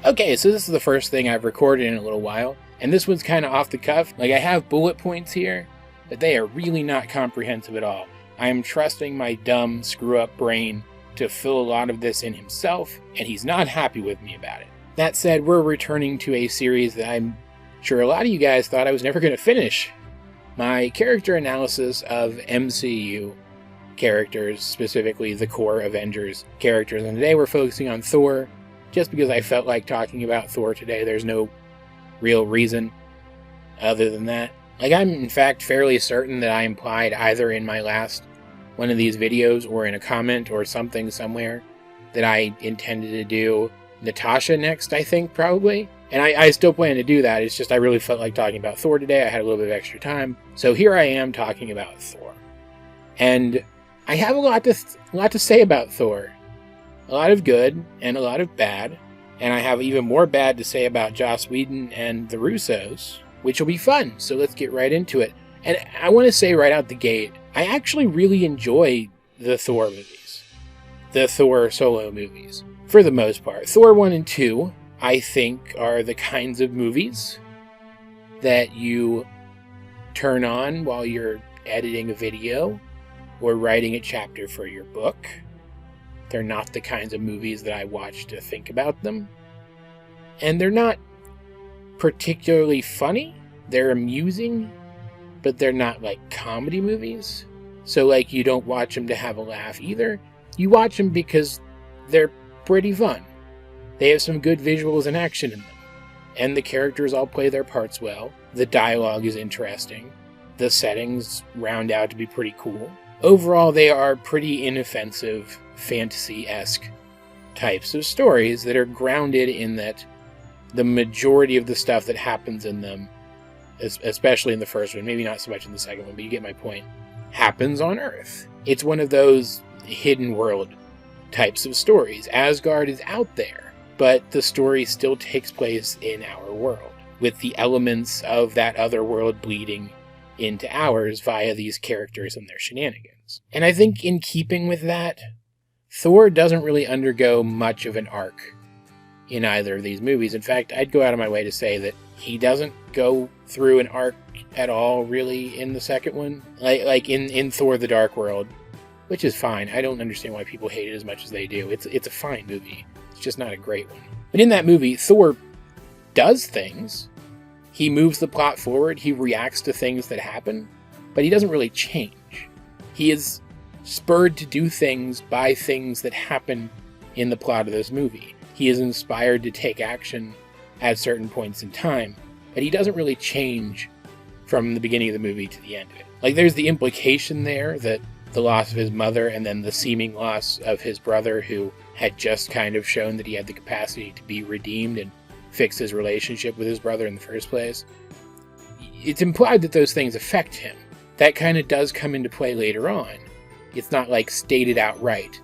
Okay, so this is the first thing I've recorded in a little while, and this one's kind of off the cuff. Like, I have bullet points here, but they are really not comprehensive at all. I am trusting my dumb, screw-up brain to fill a lot of this in himself, and he's not happy with me about it. That said, we're returning to a series that I'm sure a lot of you guys thought I was never going to finish. My character analysis of MCU characters, specifically the core Avengers characters, and today we're focusing on Thor, just because I felt like talking about Thor today. There's no real reason other than that. Like, I'm in fact fairly certain that I implied either in my last one of these videos or in a comment or something somewhere that I intended to do Natasha next, I think, probably. And I still plan to do that. It's just I really felt like talking about Thor today. I had a little bit of extra time. So here I am talking about Thor. And I have a lot to say about Thor. A lot of good and a lot of bad. And I have even more bad to say about Joss Whedon and the Russos, which will be fun. So let's get right into it. And I want to say right out the gate, I actually really enjoy the Thor movies. The Thor solo movies, for the most part. Thor 1 and 2, I think, are the kinds of movies that you turn on while you're editing a video or writing a chapter for your book. They're not the kinds of movies that I watch to think about them. And they're not particularly funny. They're amusing, but they're not like comedy movies. So like, you don't watch them to have a laugh either. You watch them because they're pretty fun. They have some good visuals and action in them. And the characters all play their parts well. The dialogue is interesting. The settings round out to be pretty cool. Overall, they are pretty inoffensive, fantasy-esque types of stories that are grounded in that the majority of the stuff that happens in them, especially in the first one, maybe not so much in the second one, but you get my point, happens on Earth. It's one of those hidden world types of stories. Asgard is out there, but the story still takes place in our world, with the elements of that other world bleeding into ours via these characters and their shenanigans. And I think in keeping with that, Thor doesn't really undergo much of an arc in either of these movies. In fact, I'd go out of my way to say that he doesn't go through an arc at all, really, in the second one. Like in Thor the Dark World, which is fine. I don't understand why people hate it as much as they do. It's a fine movie. It's just not a great one. But in that movie, Thor does things. He moves the plot forward. He reacts to things that happen. But he doesn't really change. He is spurred to do things by things that happen in the plot of this movie. He is inspired to take action at certain points in time. But he doesn't really change from the beginning of the movie to the end of it. Like, there's the implication there that the loss of his mother and then the seeming loss of his brother, who had just kind of shown that he had the capacity to be redeemed and fix his relationship with his brother in the first place. It's implied that those things affect him. That kind of does come into play later on. It's not like stated outright,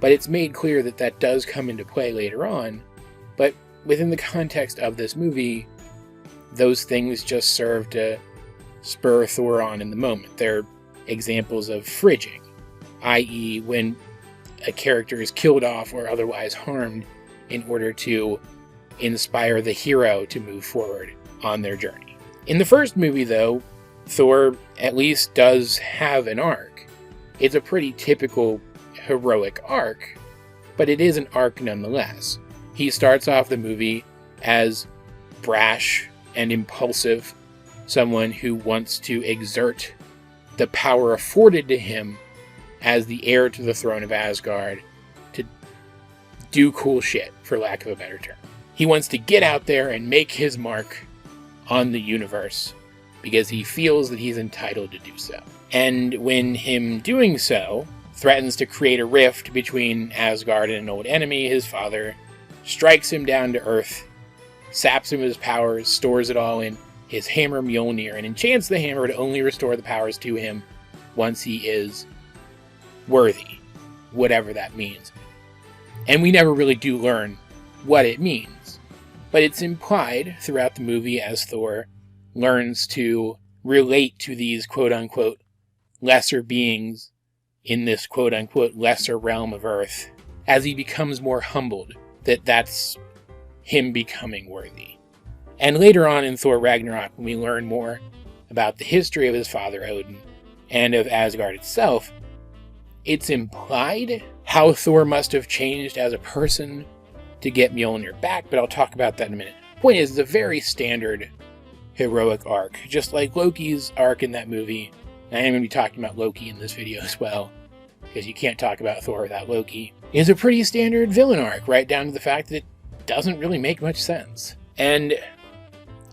but it's made clear that that does come into play later on. But within the context of this movie, those things just serve to spur Thor on in the moment. They're examples of fridging, i.e. when a character is killed off or otherwise harmed in order to inspire the hero to move forward on their journey. In the first movie, though, Thor at least does have an arc. It's a pretty typical heroic arc, but it is an arc nonetheless. He starts off the movie as brash and impulsive, someone who wants to exert the power afforded to him as the heir to the throne of Asgard to do cool shit, for lack of a better term. He wants to get out there and make his mark on the universe because he feels that he's entitled to do so. And when him doing so threatens to create a rift between Asgard and an old enemy, his father strikes him down to earth, saps him of his powers, stores it all in his hammer Mjolnir, and enchants the hammer to only restore the powers to him once he is worthy, whatever that means. And we never really do learn what it means, but it's implied throughout the movie as Thor learns to relate to these quote-unquote lesser beings in this quote-unquote lesser realm of Earth as he becomes more humbled, that's him becoming worthy. And later on in Thor Ragnarok, when we learn more about the history of his father Odin and of Asgard itself, it's implied how Thor must have changed as a person to get Mjolnir back, but I'll talk about that in a minute. Point is, it's a very standard heroic arc, just like Loki's arc in that movie. And I am going to be talking about Loki in this video as well, because you can't talk about Thor without Loki. It's a pretty standard villain arc, right down to the fact that it doesn't really make much sense. And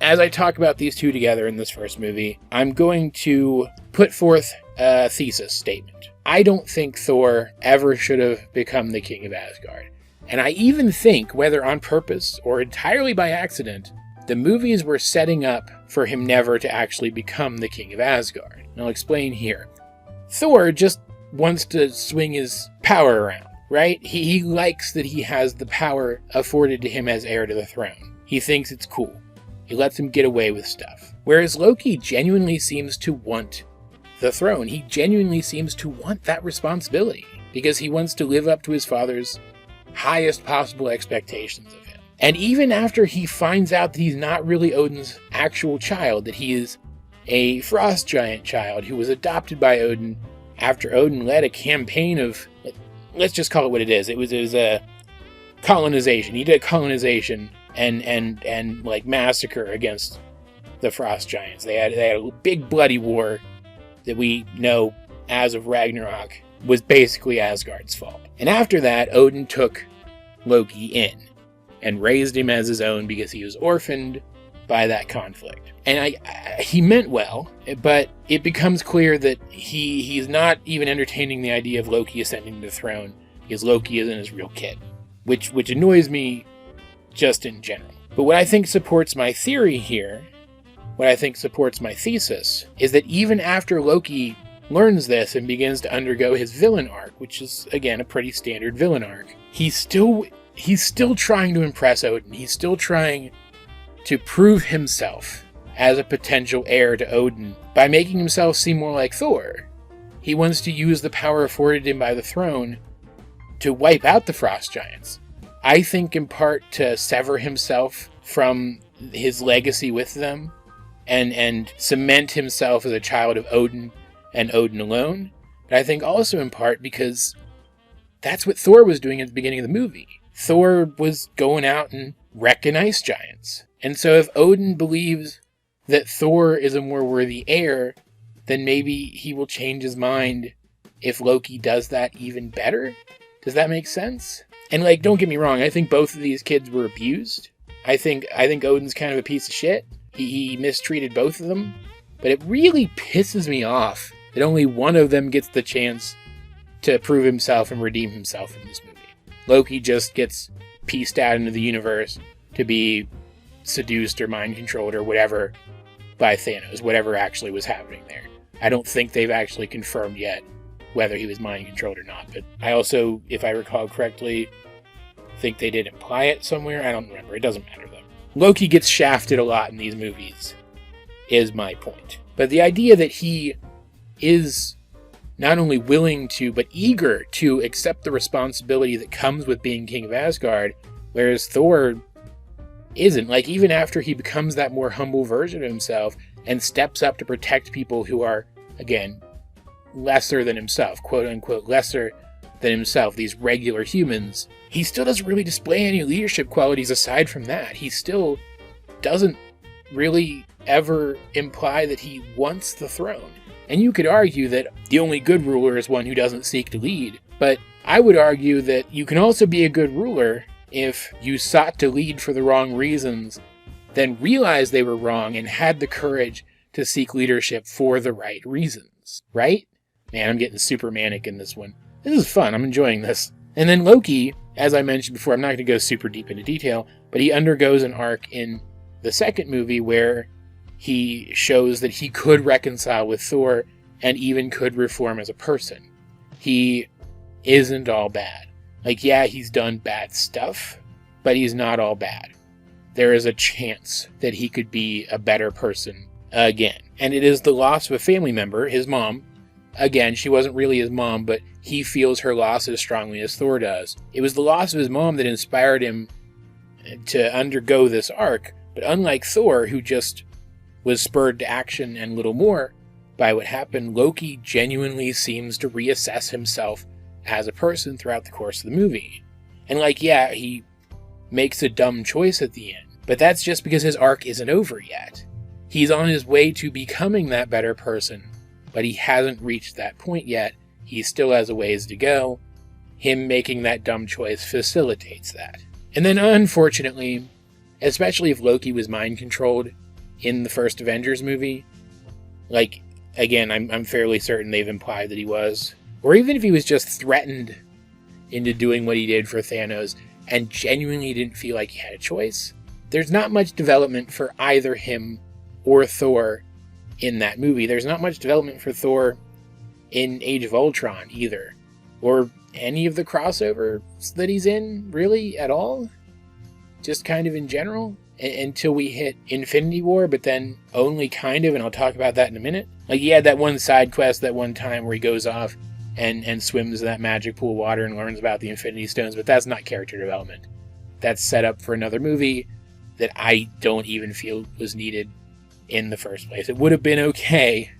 as I talk about these two together in this first movie, I'm going to put forth a thesis statement. I don't think Thor ever should have become the king of Asgard. And I even think, whether on purpose or entirely by accident, the movies were setting up for him never to actually become the king of Asgard. And I'll explain here. Thor just wants to swing his power around, right? He likes that he has the power afforded to him as heir to the throne. He thinks it's cool. He lets him get away with stuff. Whereas Loki genuinely seems to want the throne. He genuinely seems to want that responsibility because he wants to live up to his father's highest possible expectations of him. And even after he finds out that he's not really Odin's actual child, that he is a frost giant child who was adopted by Odin after Odin led a campaign of, let's just call it what it is. It was a colonization. He did a colonization and like massacre against the frost giants. They had a big bloody war that we know as of Ragnarok was basically Asgard's fault. And after that, Odin took Loki in and raised him as his own because he was orphaned by that conflict. And he meant well, but it becomes clear that he's not even entertaining the idea of Loki ascending to the throne because Loki isn't his real kid, which annoys me just in general. But what I think supports my theory here, what I think supports my thesis, is that even after Loki learns this and begins to undergo his villain arc, which is, again, a pretty standard villain arc, he's still trying to impress Odin. He's still trying to prove himself as a potential heir to Odin by making himself seem more like Thor. He wants to use the power afforded him by the throne to wipe out the frost giants. I think in part to sever himself from his legacy with them and cement himself as a child of Odin and Odin alone. But I think also in part because that's what Thor was doing at the beginning of the movie. Thor was going out and wrecking ice giants. And so if Odin believes that Thor is a more worthy heir, then maybe he will change his mind if Loki does that even better. Does that make sense? And don't get me wrong, I think both of these kids were abused. I think Odin's kind of a piece of shit. He mistreated both of them. But it really pisses me off that only one of them gets the chance to prove himself and redeem himself in this movie. Loki just gets pieced out into the universe to be seduced or mind-controlled or whatever by Thanos, whatever actually was happening there. I don't think they've actually confirmed yet whether he was mind-controlled or not, but I also, if I recall correctly, think they did imply it somewhere. I don't remember. It doesn't matter, though. Loki gets shafted a lot in these movies, is my point. But the idea that he is not only willing to, but eager to accept the responsibility that comes with being King of Asgard, whereas Thor isn't. Even after he becomes that more humble version of himself and steps up to protect people who are, again, lesser than himself, quote-unquote lesser than himself, these regular humans, he still doesn't really display any leadership qualities aside from that. He still doesn't really ever imply that he wants the throne. And you could argue that the only good ruler is one who doesn't seek to lead, but I would argue that you can also be a good ruler if you sought to lead for the wrong reasons, then realized they were wrong and had the courage to seek leadership for the right reasons, right? Man, I'm getting super manic in this one. This is fun. I'm enjoying this. And then Loki, as I mentioned before, I'm not going to go super deep into detail, but he undergoes an arc in the second movie where he shows that he could reconcile with Thor and even could reform as a person. He isn't all bad. Yeah, he's done bad stuff, but he's not all bad. There is a chance that he could be a better person again. And it is the loss of a family member, his mom. Again, she wasn't really his mom, but he feels her loss as strongly as Thor does. It was the loss of his mom that inspired him to undergo this arc. But unlike Thor, who just was spurred to action and little more by what happened, Loki genuinely seems to reassess himself as a person throughout the course of the movie. And he makes a dumb choice at the end, but that's just because his arc isn't over yet. He's on his way to becoming that better person, but he hasn't reached that point yet. He still has a ways to go. Him making that dumb choice facilitates that. And then unfortunately, especially if Loki was mind-controlled in the first Avengers movie, again, I'm fairly certain they've implied that he was, or even if he was just threatened into doing what he did for Thanos and genuinely didn't feel like he had a choice, there's not much development for either him or Thor in that movie. There's not much development for Thor in Age of Ultron either, or any of the crossovers that he's in, really, at all. Just kind of in general, until we hit Infinity War, but then only kind of, and I'll talk about that in a minute. He had that one side quest that one time where he goes off and swims in that magic pool of water and learns about the Infinity Stones, but that's not character development. That's set up for another movie that I don't even feel was needed in the first place. It would have been okay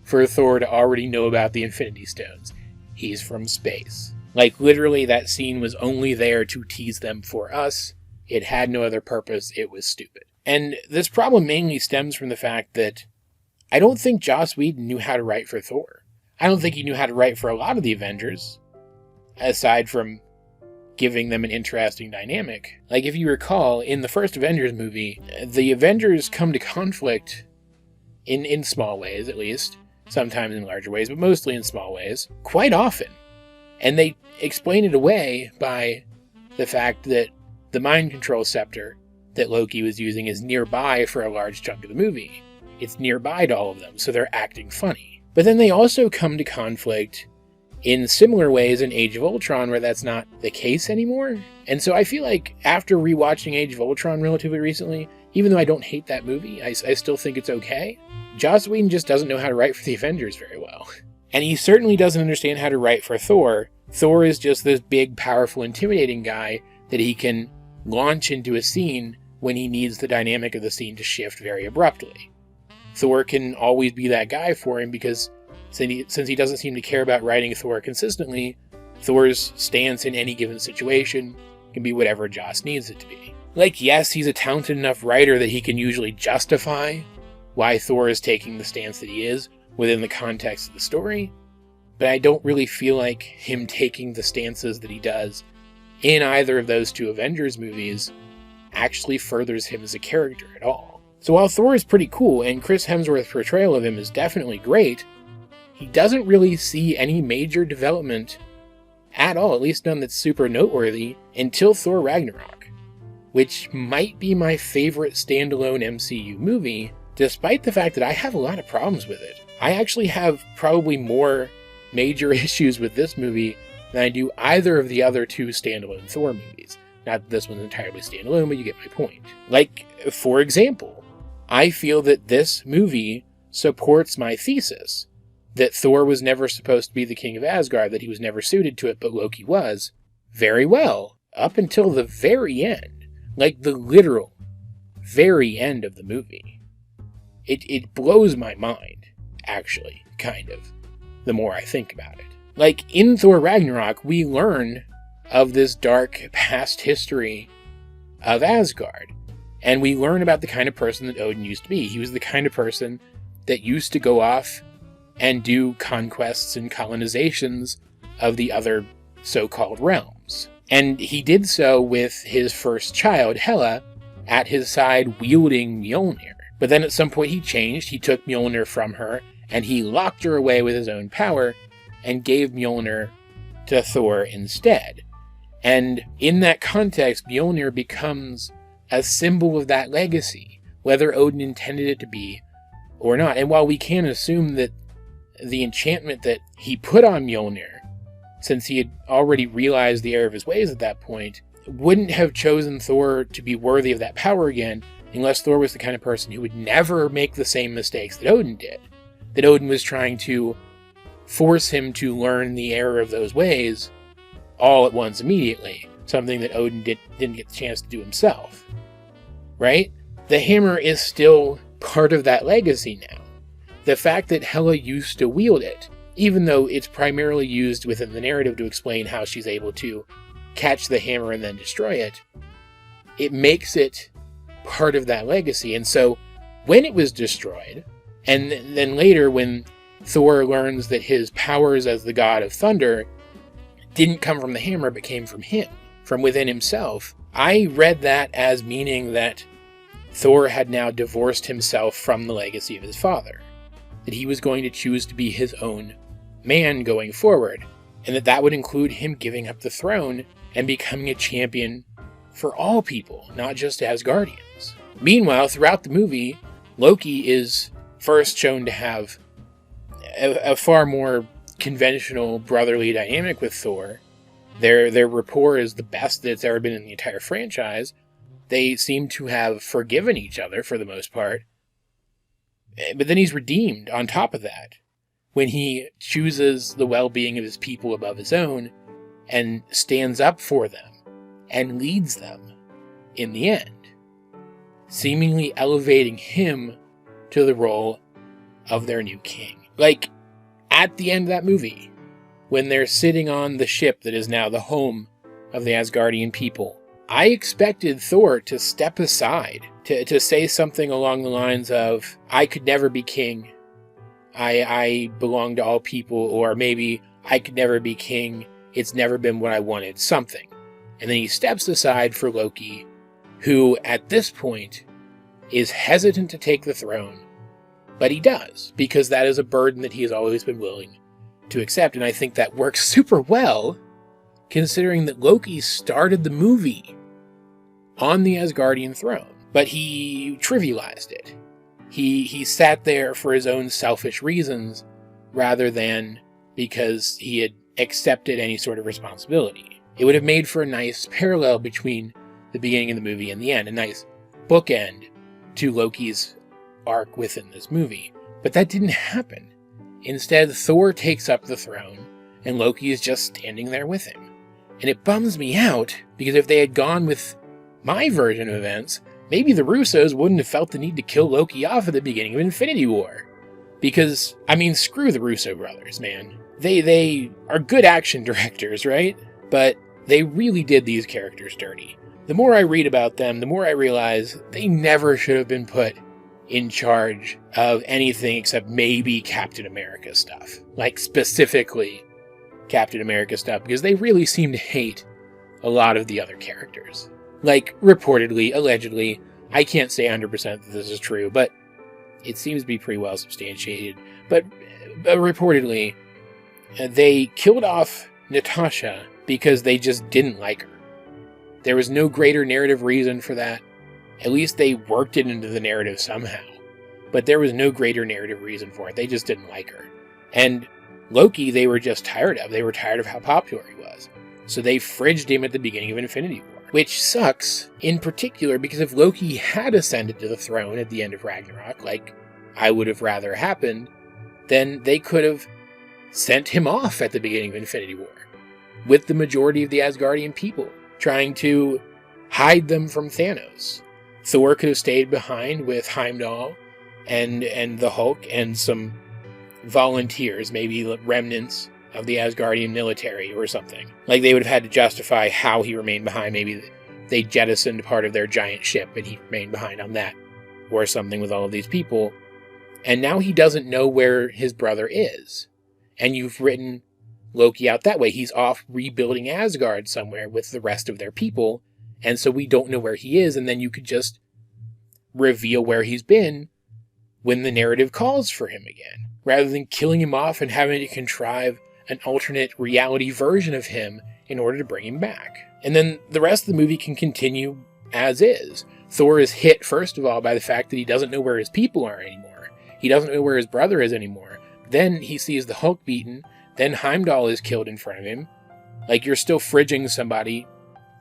for Thor to already know about the Infinity Stones. He's from space. Literally, that scene was only there to tease them for us. It had no other purpose. It was stupid. And this problem mainly stems from the fact that I don't think Joss Whedon knew how to write for Thor. I don't think he knew how to write for a lot of the Avengers, aside from giving them an interesting dynamic. If you recall, in the first Avengers movie, the Avengers come to conflict in small ways, at least, sometimes in larger ways, but mostly in small ways, quite often. And they explain it away by the fact that the mind control scepter that Loki was using is nearby for a large chunk of the movie. It's nearby to all of them, so they're acting funny. But then they also come to conflict in similar ways in Age of Ultron, where that's not the case anymore. And so I feel like after rewatching Age of Ultron relatively recently, even though I don't hate that movie, I still think it's okay. Joss Whedon just doesn't know how to write for the Avengers very well. And he certainly doesn't understand how to write for Thor. Thor is just this big, powerful, intimidating guy that he can launch into a scene when he needs the dynamic of the scene to shift very abruptly. Thor can always be that guy for him because since he doesn't seem to care about writing Thor consistently, Thor's stance in any given situation can be whatever Joss needs it to be. Yes, he's a talented enough writer that he can usually justify why Thor is taking the stance that he is within the context of the story, but I don't really feel like him taking the stances that he does in either of those two Avengers movies actually furthers him as a character at all. So while Thor is pretty cool, and Chris Hemsworth's portrayal of him is definitely great, he doesn't really see any major development at all, at least none that's super noteworthy, until Thor Ragnarok, which might be my favorite standalone MCU movie, despite the fact that I have a lot of problems with it. I actually have probably more major issues with this movie than I do either of the other two standalone Thor movies. Not that this one's entirely standalone, but you get my point. For example, I feel that this movie supports my thesis that Thor was never supposed to be the king of Asgard, that he was never suited to it, but Loki was, very well, up until the very end. The literal very end of the movie. It blows my mind, actually, kind of, the more I think about it. In Thor Ragnarok, we learn of this dark past history of Asgard. And we learn about the kind of person that Odin used to be. He was the kind of person that used to go off and do conquests and colonizations of the other so-called realms. And he did so with his first child, Hela, at his side wielding Mjolnir. But then at some point he changed. He took Mjolnir from her, and he locked her away with his own power, and gave Mjolnir to Thor instead. And in that context, Mjolnir becomes a symbol of that legacy, whether Odin intended it to be or not. And while we can assume that the enchantment that he put on Mjolnir, since he had already realized the error of his ways at that point, wouldn't have chosen Thor to be worthy of that power again unless Thor was the kind of person who would never make the same mistakes that Odin did. That Odin was trying to force him to learn the error of those ways all at once immediately, something that Odin didn't get the chance to do himself, right? The hammer is still part of that legacy now. The fact that Hela used to wield it, even though it's primarily used within the narrative to explain how she's able to catch the hammer and then destroy it, it makes it part of that legacy. And so when it was destroyed, and then later when Thor learns that his powers as the god of thunder didn't come from the hammer but came from him, from within himself, I read that as meaning that Thor had now divorced himself from the legacy of his father, that he was going to choose to be his own man going forward, and that would include him giving up the throne and becoming a champion for all people, not just Asgardians. Meanwhile, throughout the movie, Loki is first shown to have a far more conventional brotherly dynamic with Thor. Their rapport is the best that it's ever been in the entire franchise. They seem to have forgiven each other for the most part. But then he's redeemed on top of that, when he chooses the well-being of his people above his own and stands up for them and leads them in the end, seemingly elevating him to the role of their new king. Like, at the end of that movie, when they're sitting on the ship that is now the home of the Asgardian people, I expected Thor to step aside, to say something along the lines of, I could never be king, I belong to all people, or maybe I could never be king, it's never been what I wanted, something. And then he steps aside for Loki, who at this point is hesitant to take the throne, but he does, because that is a burden that he has always been willing to accept, and I think that works super well, considering that Loki started the movie on the Asgardian throne, but he trivialized it. He sat there for his own selfish reasons, rather than because he had accepted any sort of responsibility. It would have made for a nice parallel between the beginning of the movie and the end, a nice bookend to Loki's arc within this movie. But that didn't happen. Instead, Thor takes up the throne, and Loki is just standing there with him. And it bums me out, because if they had gone with my version of events, maybe the Russos wouldn't have felt the need to kill Loki off at the beginning of Infinity War. Because, I mean, screw the Russo brothers, man. They are good action directors, right? But they really did these characters dirty. The more I read about them, the more I realize they never should have been put in charge of anything except maybe Captain America stuff. Like, specifically Captain America stuff, because they really seem to hate a lot of the other characters. Like, reportedly, allegedly, I can't say 100% that this is true, but it seems to be pretty well substantiated. But reportedly, they killed off Natasha because they just didn't like her. There was no greater narrative reason for that. At least they worked it into the narrative somehow. But there was no greater narrative reason for it. They just didn't like her. And Loki, they were just tired of. They were tired of how popular he was. So they fridged him at the beginning of Infinity War. Which sucks, in particular, because if Loki had ascended to the throne at the end of Ragnarok, like I would have rather happened, then they could have sent him off at the beginning of Infinity War, with the majority of the Asgardian people, trying to hide them from Thanos. Thor could have stayed behind with Heimdall and the Hulk and some volunteers, maybe remnants of the Asgardian military or something. Like, they would have had to justify how he remained behind. Maybe they jettisoned part of their giant ship and he remained behind on that, or something with all of these people. And now he doesn't know where his brother is. And you've written Loki out that way. He's off rebuilding Asgard somewhere with the rest of their people, and so we don't know where he is, and then you could just reveal where he's been when the narrative calls for him again, rather than killing him off and having to contrive an alternate reality version of him in order to bring him back. And then the rest of the movie can continue as is. Thor is hit, first of all, by the fact that he doesn't know where his people are anymore. He doesn't know where his brother is anymore. Then he sees the Hulk beaten. Then Heimdall is killed in front of him. Like, you're still fridging somebody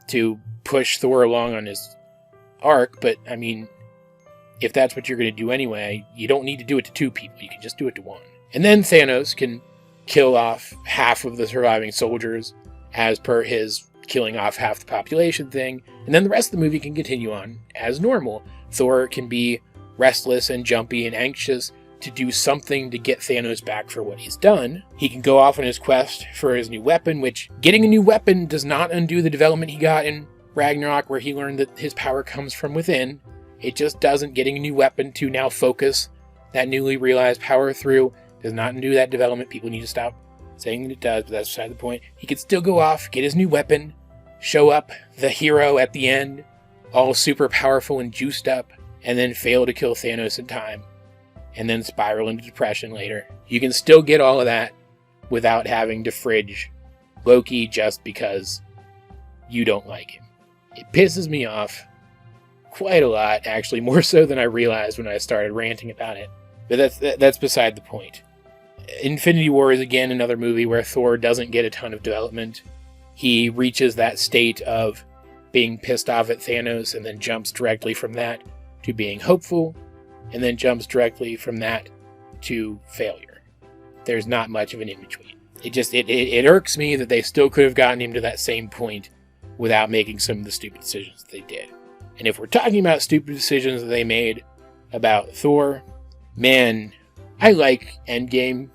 to push Thor along on his arc, but, I mean, if that's what you're going to do anyway, you don't need to do it to two people. You can just do it to one. And then Thanos can kill off half of the surviving soldiers as per his killing off half the population thing, and then the rest of the movie can continue on as normal. Thor can be restless and jumpy and anxious to do something to get Thanos back for what he's done. He can go off on his quest for his new weapon, which getting a new weapon does not undo the development he got in Ragnarok, where he learned that his power comes from within. It just doesn't. Getting a new weapon to now focus that newly realized power through does not undo that development. People need to stop saying that it does, but that's beside the point. He could still go off, get his new weapon, show up the hero at the end, all super powerful and juiced up, and then fail to kill Thanos in time, and then spiral into depression later. You can still get all of that without having to fridge Loki just because you don't like him. It pisses me off quite a lot, actually, more so than I realized when I started ranting about it. But that's beside the point. Infinity War is again another movie where Thor doesn't get a ton of development. He reaches that state of being pissed off at Thanos and then jumps directly from that to being hopeful, and then jumps directly from that to failure. There's not much of an in-between. It irks me that they still could have gotten him to that same point without making some of the stupid decisions that they did. And if we're talking about stupid decisions that they made about Thor, man, I like Endgame.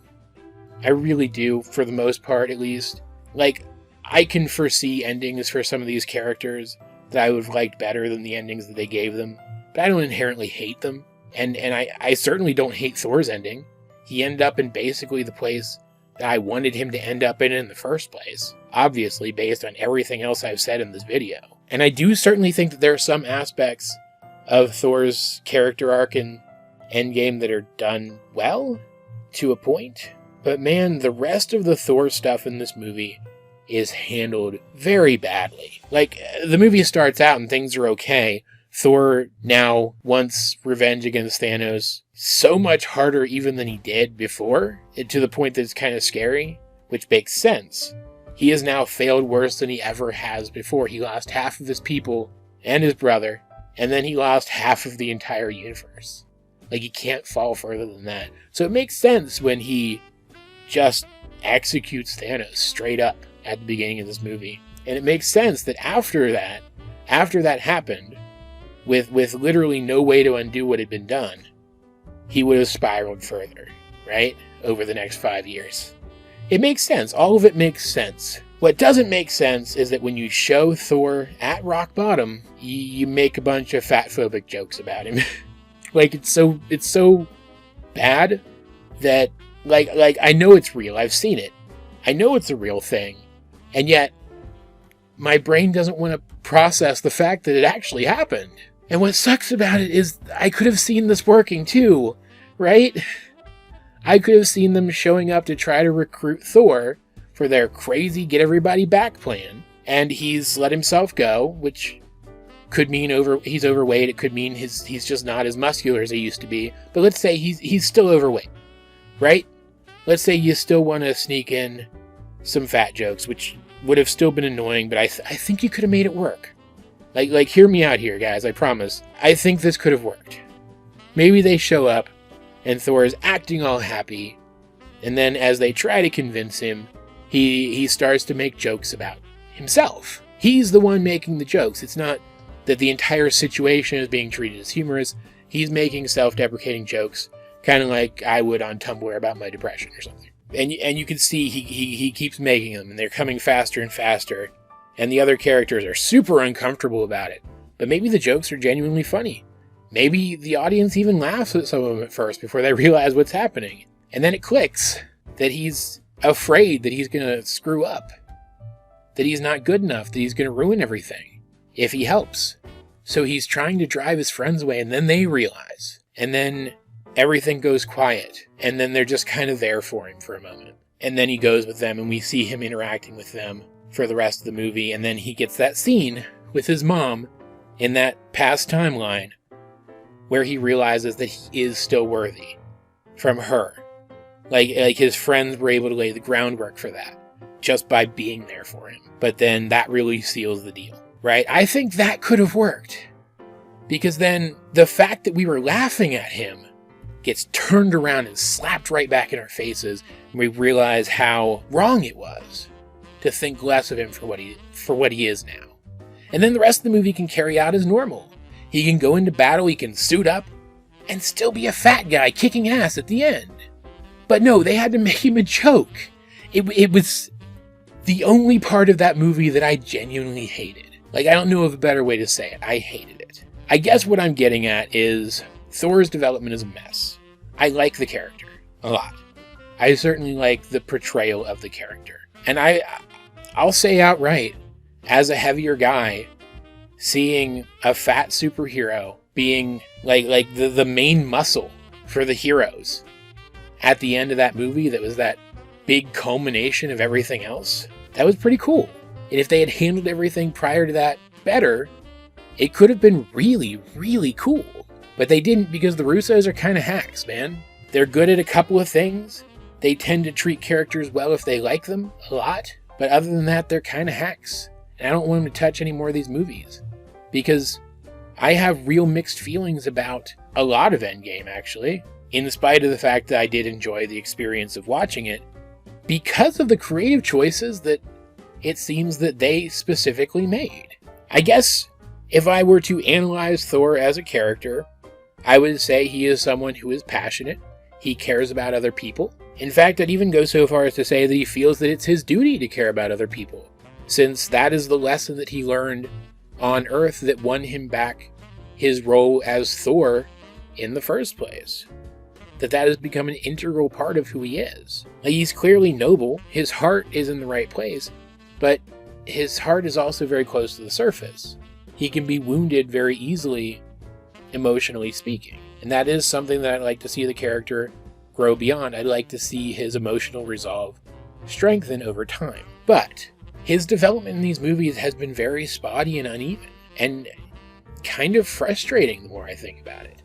I really do, for the most part at least. Like, I can foresee endings for some of these characters that I would have liked better than the endings that they gave them. But I don't inherently hate them. And I certainly don't hate Thor's ending. He ended up in basically the place that I wanted him to end up in the first place. Obviously, based on everything else I've said in this video. And I do certainly think that there are some aspects of Thor's character arc in Endgame that are done well, to a point. But man, the rest of the Thor stuff in this movie is handled very badly. Like, the movie starts out and things are okay. Thor now wants revenge against Thanos so much harder even than he did before, to the point that it's kind of scary, which makes sense. He has now failed worse than he ever has before. He lost half of his people and his brother, and then he lost half of the entire universe. Like, he can't fall further than that. So it makes sense when he just executes Thanos straight up at the beginning of this movie. And it makes sense that after that happened, with literally no way to undo what had been done, he would have spiraled further, right? Over the next 5 years. It makes sense. All of it makes sense. What doesn't make sense is that when you show Thor at rock bottom, you make a bunch of fatphobic jokes about him. Like, it's so bad that, like, I know it's real. I've seen it. I know it's a real thing. And yet, my brain doesn't want to process the fact that it actually happened. And what sucks about it is I could have seen this working too, right? I could have seen them showing up to try to recruit Thor for their crazy get everybody back plan. And he's let himself go, which could mean he's overweight. It could mean he's just not as muscular as he used to be. But let's say he's still overweight, right? Let's say you still want to sneak in some fat jokes, which would have still been annoying, but I think you could have made it work. Like, hear me out here, guys, I promise. I think this could have worked. Maybe they show up, and Thor is acting all happy, and then as they try to convince him, he starts to make jokes about himself. He's the one making the jokes. It's not that the entire situation is being treated as humorous. He's making self-deprecating jokes, kind of like I would on Tumblr about my depression or something. And you can see he keeps making them, and they're coming faster and faster, and the other characters are super uncomfortable about it. But maybe the jokes are genuinely funny. Maybe the audience even laughs at some of them at first before they realize what's happening. And then it clicks that he's afraid that he's going to screw up, that he's not good enough, that he's going to ruin everything if he helps. So he's trying to drive his friends away, and then they realize. And then everything goes quiet, and then they're just kind of there for him for a moment. And then he goes with them, and we see him interacting with them for the rest of the movie, and then he gets that scene with his mom in that past timeline where he realizes that he is still worthy from her. Like his friends were able to lay the groundwork for that just by being there for him. But then that really seals the deal, right? I think that could have worked, because then the fact that we were laughing at him gets turned around and slapped right back in our faces, and we realize how wrong it was to think less of him for what he is now. And then the rest of the movie can carry out as normal. He can go into battle, he can suit up, and still be a fat guy kicking ass at the end. But no, they had to make him a joke. It was the only part of that movie that I genuinely hated. Like, I don't know of a better way to say it. I hated it. I guess what I'm getting at is Thor's development is a mess. I like the character a lot. I certainly like the portrayal of the character. And I'll say outright, as a heavier guy, seeing a fat superhero being like the main muscle for the heroes at the end of that movie, that was that big culmination of everything else, that was pretty cool. And if they had handled everything prior to that better, it could have been really, really cool. But they didn't, because the Russos are kind of hacks, man. They're good at a couple of things. They tend to treat characters well if they like them a lot. But other than that, they're kind of hacks. And I don't want them to touch any more of these movies. Because I have real mixed feelings about a lot of Endgame, actually. In spite of the fact that I did enjoy the experience of watching it. Because of the creative choices that it seems that they specifically made. I guess if I were to analyze Thor as a character, I would say he is someone who is passionate. He cares about other people. In fact, I'd even go so far as to say that he feels that it's his duty to care about other people, since that is the lesson that he learned on Earth that won him back his role as Thor in the first place. That has become an integral part of who he is. Like, he's clearly noble, his heart is in the right place, but his heart is also very close to the surface. He can be wounded very easily, emotionally speaking. And that is something that I'd like to see the character grow beyond. I'd like to see his emotional resolve strengthen over time. But his development in these movies has been very spotty and uneven, and kind of frustrating the more I think about it.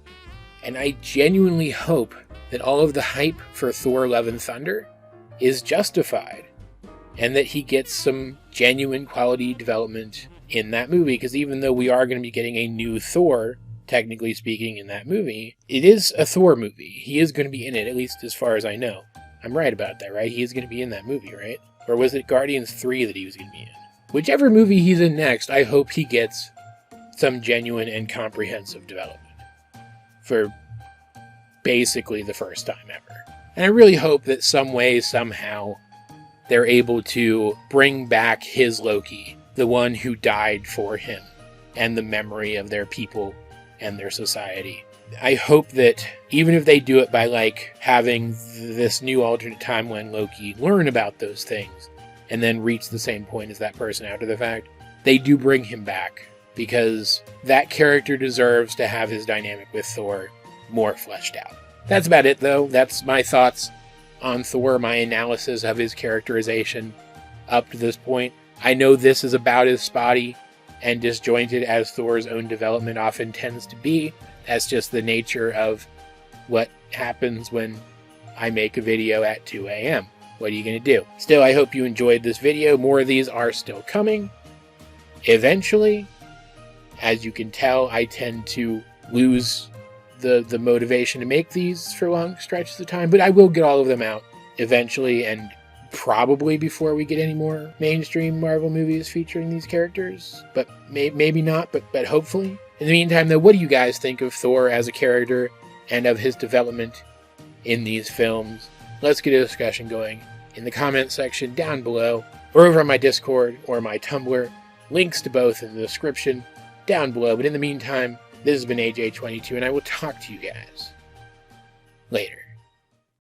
And I genuinely hope that all of the hype for Thor Love and Thunder is justified, and that he gets some genuine quality development in that movie, because even though we are going to be getting a new Thor, technically speaking, in that movie, it is a Thor movie. He is going to be in it, at least as far as I know. I'm right about that, right? He is going to be in that movie, right? Or was it Guardians 3 that he was going to be in? Whichever movie he's in next, I hope he gets some genuine and comprehensive development for basically the first time ever. And I really hope that some way, somehow, they're able to bring back his Loki, the one who died for him, and the memory of their people and their society. I hope that even if they do it by having this new alternate timeline Loki learn about those things and then reach the same point as that person after the fact, they do bring him back, because that character deserves to have his dynamic with Thor more fleshed out. That's about it, though. That's my thoughts on Thor, my analysis of his characterization up to this point. I know this is about as spotty and disjointed as Thor's own development often tends to be. That's just the nature of what happens when I make a video at 2 a.m. What are you going to do? Still, I hope you enjoyed this video. More of these are still coming. Eventually, as you can tell, I tend to lose the motivation to make these for long stretches of time, but I will get all of them out eventually, and probably before we get any more mainstream Marvel movies featuring these characters, but maybe not, but hopefully. In the meantime, though, what do you guys think of Thor as a character and of his development in these films? Let's get a discussion going in the comment section down below, or over on my Discord or my Tumblr. Links to both in the description down below. But in the meantime, this has been AJ22, and I will talk to you guys later.